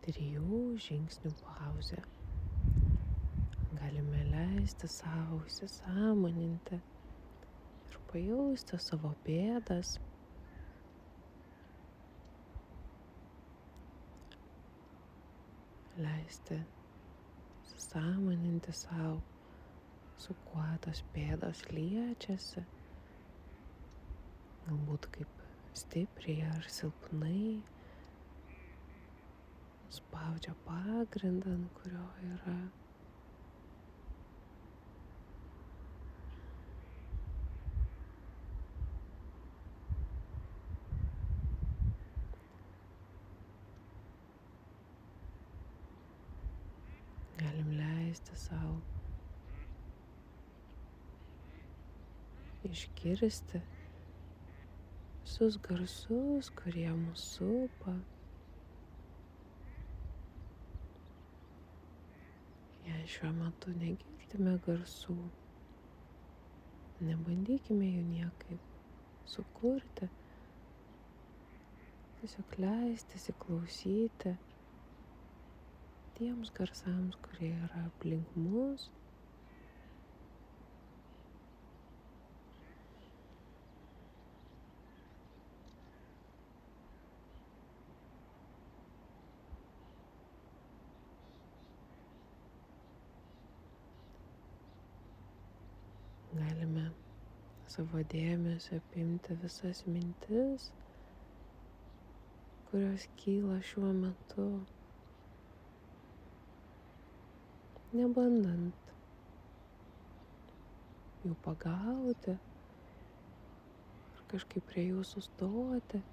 3 žingsnių pauzė. Galime leisti savo įsisąmoninti ir pajausti savo pėdas. Leisti įsisąmoninti savo, su kuo tos pėdos liečiasi. Galbūt kaip stipriai ar silpnai spaudžia pagrindą, ant kurio yra. Galim leisti savo išgirsti visus garsus, kurie mus supa. Jei šiuo metu negirdime garsų, nebandykime jų niekaip sukurti. Tiesiog leisti įsiklausyti tiems garsams, kurie yra aplink mus. Galime savo dėmesio apimti visas mintis, kurios kyla šiuo metu, nebandant jų pagauti ar kažkaip prie jų sustoti.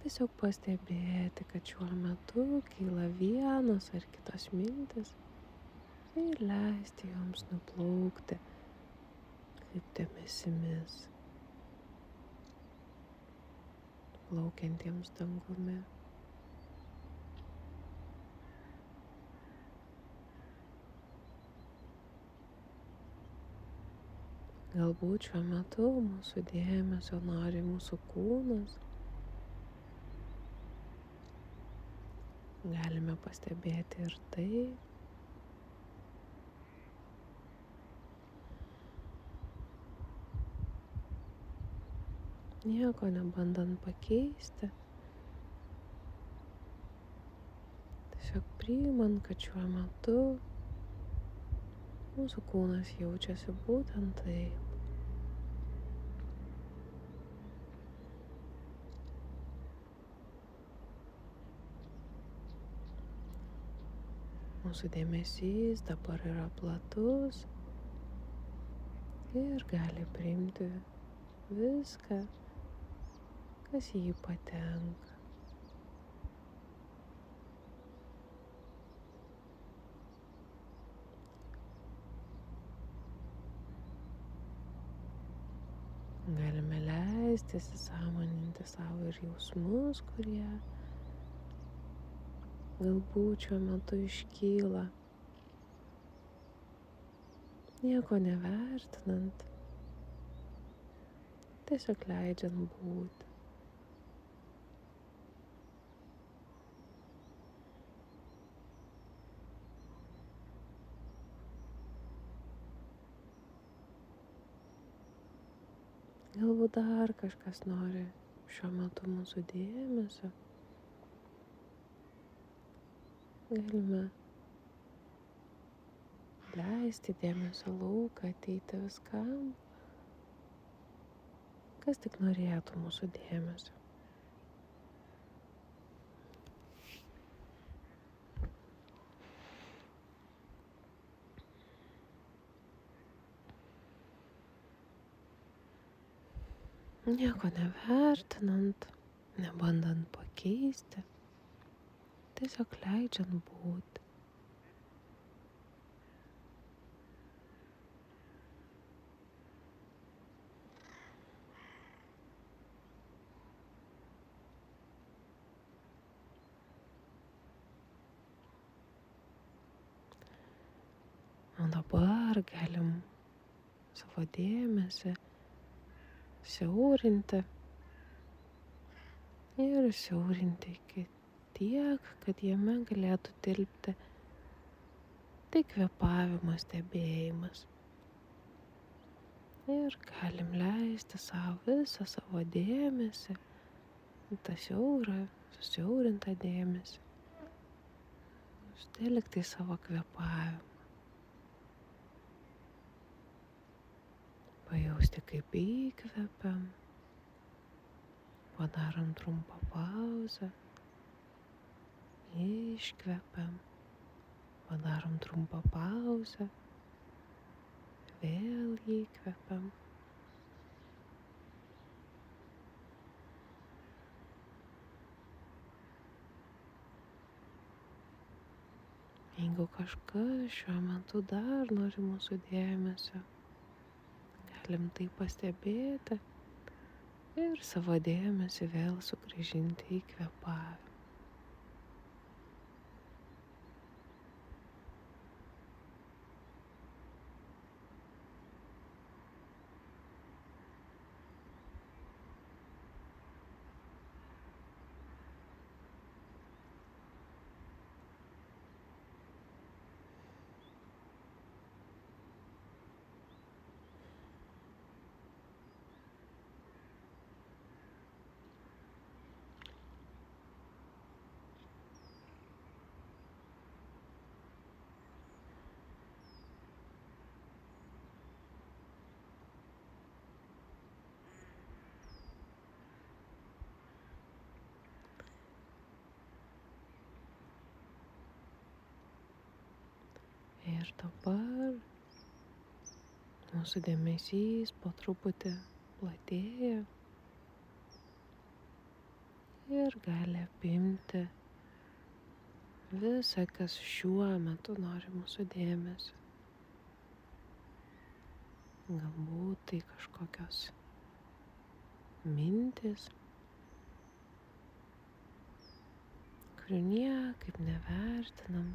Tiesiog pastebėti, kad šiuo metu kyla vienos ar kitos mintis ir leisti joms nuplaukti kaip debesimis, plaukiantiems dangumi. Galbūt šiuo metu mūsų dėmesio nori mūsų kūnas. Galime pastebėti ir tai. Nieko nebandant pakeisti. Tiesiog priimant, kad šiuo metu mūsų kūnas jaučiasi būtent taip. Mūsų dėmesys dabar yra platus ir gali priimti viską, kas į jį patenka. Galime leisti įsisąmoninti savo ir jausmus, kurie galbūt šiuo metu iškyla, nieko nevertinant, tiesiog leidžiant būti. Galbūt dar kažkas nori šiuo metu mūsų dėmesio. Galime leisti dėmesio lauką ateiti viskam, kas tik norėtų mūsų dėmesio. Nieko nevertinant, nebandant pakeisti, tiesiog leidžiant būti. O dabar galim savo dėmesį siaurinti ir siaurinti iki tiek, kad jame galėtų tilpti tai kvėpavimo stebėjimas. Ir galim leisti savo visą savo dėmesį, tą siaurą, susiaurintą dėmesį, sutelkti į savo kvėpavimą. Pajausti, kaip įkvepiam, padarom trumpą pauzę, iškvepiam, padarom trumpą pauzę, vėl įkvepiam. Jeigu kažkas šiuo metu dar nori mūsų dėmesio, galim tai pastebėti ir savo dėmesį vėl sugrąžinti į kvėpavimą. Ir dabar mūsų dėmesys po truputį platėja ir gali apimti visa, kas šiuo metu nori mūsų dėmesio. Galbūt tai kažkokios mintis, kurių niekaip nevertinam,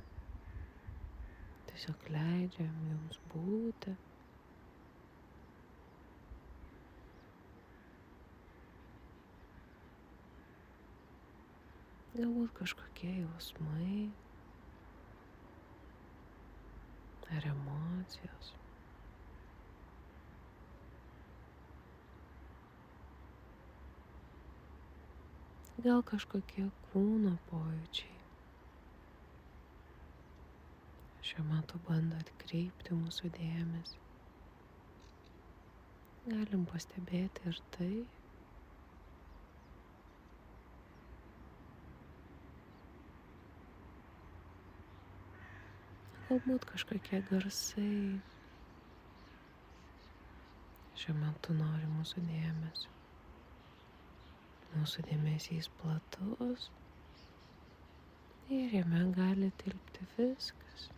tiesiog leidžiam jums būti. Galbūt kažkokie jausmai ar emocijos. Gal kažkokie kūno pojūčiai. Šiuo metu bando atkreipti mūsų dėmesį. Galim pastebėti ir tai. Galbūt kažkokie garsai šiuo metu nori mūsų dėmesio. Mūsų dėmesys platus ir jame gali tilpti viskas.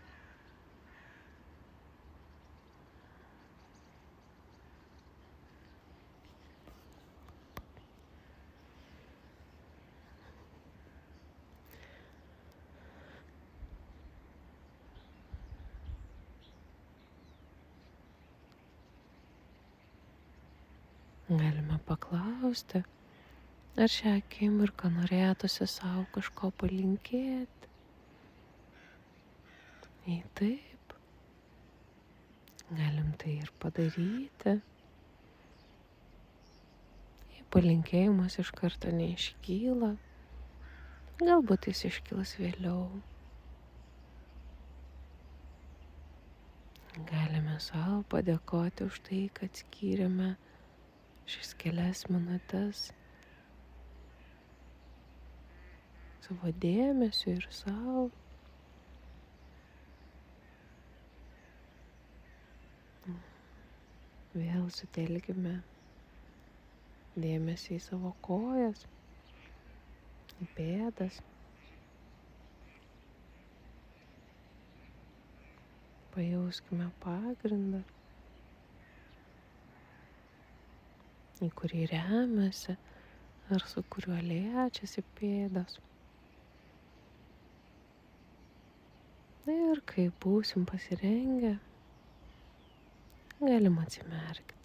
Galime paklausti, ar šią akimirką norėtųsi savo kažko palinkėti. Jei taip, galim tai ir padaryti. Jei palinkėjimas iš karto neiškyla, galbūt jis iškils vėliau. Galime savo padėkoti už tai, kad skyrėme šis kelias minutes savo dėmesio ir savo. Vėl sutelkime dėmesį į savo kojas, į pėdas. Pajauskime pagrindą, į kurį remiasi ar su kuriuo liečiasi pėdos. Ir kai būsim pasirengę, galim atsimerkti.